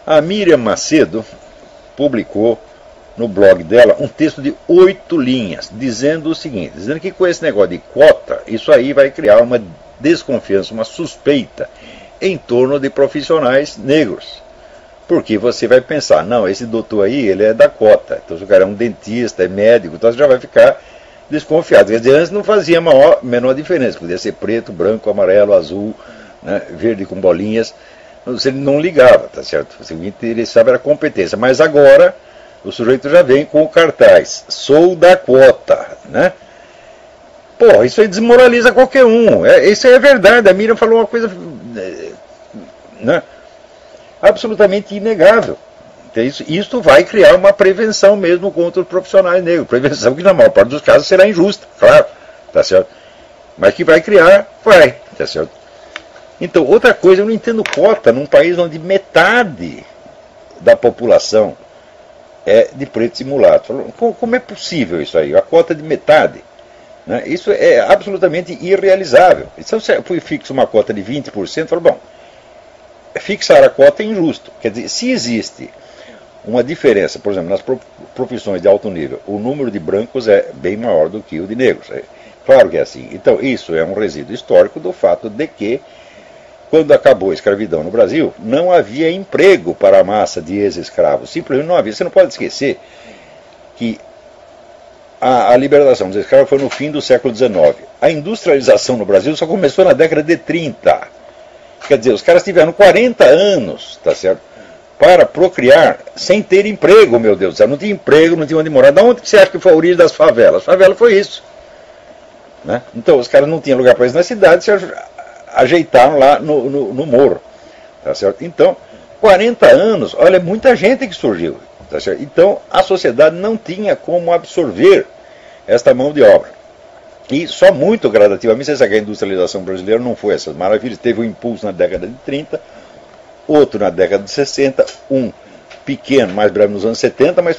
A Miriam Macedo publicou no blog dela um texto de 8 linhas, dizendo o seguinte, dizendo que com esse negócio de cota, isso aí vai criar uma desconfiança, uma suspeita em torno de profissionais negros. Porque você vai pensar, não, esse doutor aí, ele é da cota, então se o cara é um dentista, é médico, então você já vai ficar desconfiado. Quer dizer, antes não fazia menor diferença, podia ser preto, branco, amarelo, azul, né, verde com bolinhas, você não ligava, tá certo? O que interessava era a competência, mas agora o sujeito já vem com o cartaz, sou da quota, né? Porra, isso aí desmoraliza qualquer um, isso aí é verdade, a Miriam falou uma coisa, né, absolutamente inegável. Isso vai criar uma prevenção mesmo contra os profissionais negros, prevenção que na maior parte dos casos será injusta, claro, tá certo? Mas que vai criar, vai, tá certo? Então, outra coisa, eu não entendo cota num país onde metade da população é de pretos e mulatos. Como é possível isso aí? A cota de metade? Né? Isso é absolutamente irrealizável. Então, se eu fixo uma cota de 20%, eu falo, bom, fixar a cota é injusto. Quer dizer, se existe uma diferença, por exemplo, nas profissões de alto nível, o número de brancos é bem maior do que o de negros. Claro que é assim. Então, isso é um resíduo histórico do fato de que, quando acabou a escravidão no Brasil, não havia emprego para a massa de ex-escravos. Simplesmente não havia. Você não pode esquecer que a libertação dos escravos foi no fim do século XIX. A industrialização no Brasil só começou na década de 30. Quer dizer, os caras tiveram 40 anos, tá certo, para procriar sem ter emprego, meu Deus do céu. Não tinha emprego, não tinha onde morar. De onde você acha que foi a origem das favelas? A favela foi isso. Né? Então, os caras não tinham lugar para isso na cidade, se ajeitaram lá no morro. Tá certo? Então, 40 anos, olha, muita gente que surgiu. Tá certo? Então, a sociedade não tinha como absorver esta mão de obra. E só muito gradativamente, você sabe que a industrialização brasileira não foi essas maravilhas. Teve um impulso na década de 30, outro na década de 60, um pequeno, mais breve nos anos 70, mas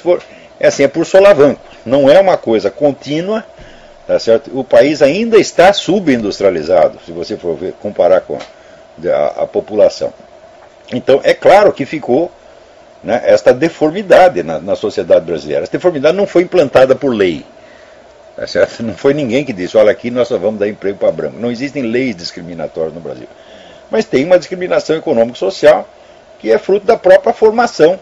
é por solavanco. Não é uma coisa contínua. Tá certo? O país ainda está subindustrializado, se você for comparar com a população. Então, é claro que ficou, né, esta deformidade na sociedade brasileira. Essa deformidade não foi implantada por lei. Tá certo? Não foi ninguém que disse, olha, aqui nós só vamos dar emprego para branco. Não existem leis discriminatórias no Brasil. Mas tem uma discriminação econômico-social que é fruto da própria formação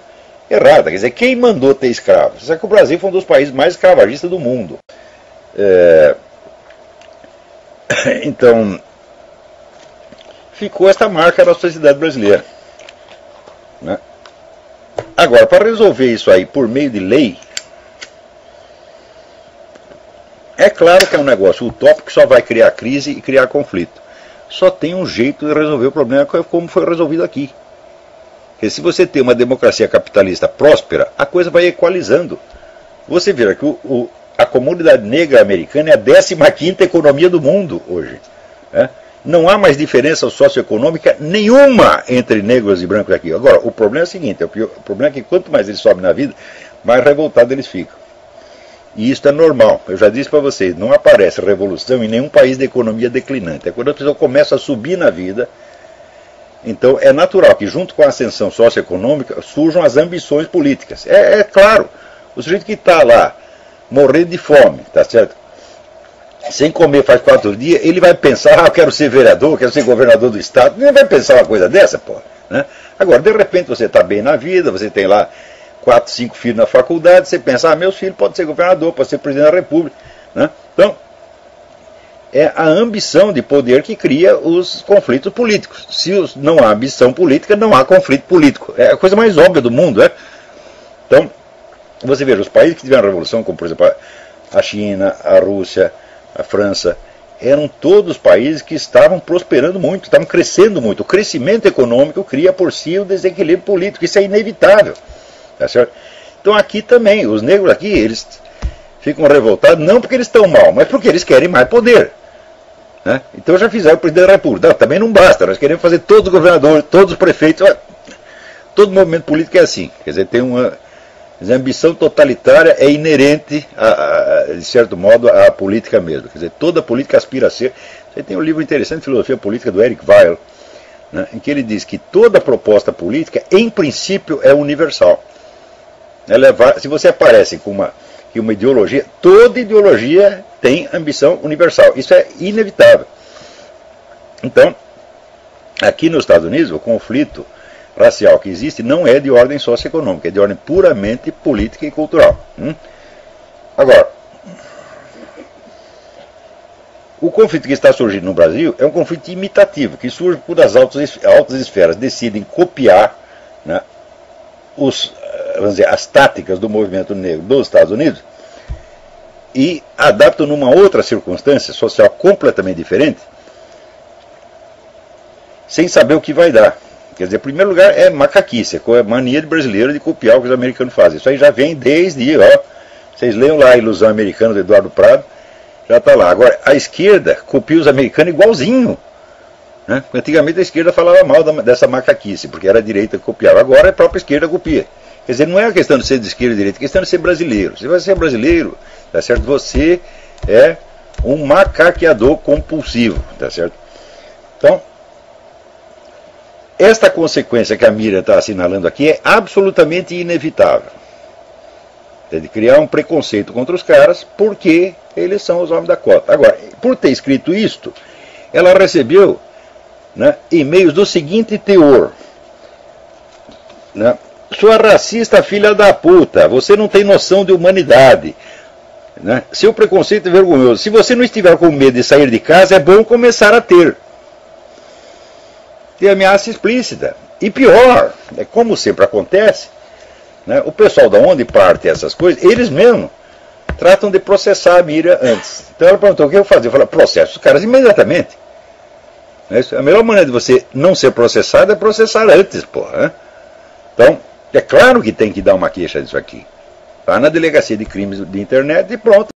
errada. Quer dizer, quem mandou ter escravos? Você sabe que o Brasil foi um dos países mais escravagistas do mundo. Então, ficou esta marca na sociedade brasileira. Né? Agora, para resolver isso aí por meio de lei, é claro que é um negócio utópico que só vai criar crise e criar conflito. Só tem um jeito de resolver o problema como foi resolvido aqui. Porque se você tem uma democracia capitalista próspera, a coisa vai equalizando. Você vê que a comunidade negra americana é a 15ª economia do mundo hoje. Né? Não há mais diferença socioeconômica nenhuma entre negros e brancos aqui. Agora, o problema é o seguinte, o problema é que quanto mais eles sobem na vida, mais revoltados eles ficam. E isso é normal. Eu já disse para vocês, não aparece revolução em nenhum país de economia declinante. É quando a pessoa começa a subir na vida, então é natural que junto com a ascensão socioeconômica surjam as ambições políticas. É claro, o sujeito que está lá, morrendo de fome, tá certo? Sem comer faz 4 dias, ele vai pensar, eu quero ser vereador, quero ser governador do estado. Ele vai pensar uma coisa dessa, pô. Né? Agora, de repente você está bem na vida, você tem lá 4, 5 filhos na faculdade, você pensa, meus filhos podem ser governador, podem ser presidente da república. Né? Então, é a ambição de poder que cria os conflitos políticos. Se não há ambição política, não há conflito político. É a coisa mais óbvia do mundo. Então, você veja, os países que tiveram revolução, como por exemplo a China, a Rússia, a França, eram todos países que estavam prosperando muito, estavam crescendo muito. O crescimento econômico cria por si o desequilíbrio político, isso é inevitável. Tá certo? Então aqui também, os negros aqui, eles ficam revoltados, não porque eles estão mal, mas porque eles querem mais poder. Né? Então já fizeram o presidente da República. Não, também não basta, nós queremos fazer todos os governadores, todos os prefeitos. Todo movimento político é assim. Quer dizer, tem uma a ambição totalitária é inerente, de certo modo, à política mesmo. Quer dizer, toda política aspira a ser. Você tem um livro interessante, Filosofia Política, do Eric Weil, né, em que ele diz que toda proposta política, em princípio, é universal. Se você aparece com uma ideologia, toda ideologia tem ambição universal. Isso é inevitável. Então, aqui nos Estados Unidos, o conflito racial que existe não é de ordem socioeconômica, é de ordem puramente política e cultural. Agora, o conflito que está surgindo no Brasil é um conflito imitativo, que surge quando as altas esferas decidem copiar, né, as táticas do movimento negro dos Estados Unidos e adaptam numa outra circunstância social completamente diferente, sem saber o que vai dar. Quer dizer, em primeiro lugar, é macaquice, é a mania de brasileiro de copiar o que os americanos fazem. Isso aí já vem desde, vocês leiam lá a Ilusão Americana do Eduardo Prado, já está lá. Agora, a esquerda copia os americanos igualzinho. Né? Antigamente a esquerda falava mal dessa macaquice, porque era a direita que copiava. Agora a própria esquerda copia. Quer dizer, não é a questão de ser de esquerda ou de direita, é a questão de ser brasileiro. Se você é brasileiro, tá certo? Você é um macaqueador compulsivo, tá certo? Então, esta consequência que a Miriam está assinalando aqui é absolutamente inevitável. É de criar um preconceito contra os caras porque eles são os homens da cota. Agora, por ter escrito isto, ela recebeu, né, e-mails do seguinte teor. Né, sua racista filha da puta, você não tem noção de humanidade. Né, seu preconceito é vergonhoso. Se você não estiver com medo de sair de casa, é bom começar a ter. Tem ameaça explícita. E pior, como sempre acontece, né, o pessoal da onde parte essas coisas, eles mesmos tratam de processar a Miriam antes. Então ela perguntou o que eu fazer. Eu falei, processo os caras imediatamente. A melhor maneira de você não ser processado é processar antes, porra. Né? Então, é claro que tem que dar uma queixa disso aqui. Tá na delegacia de crimes de internet e pronto.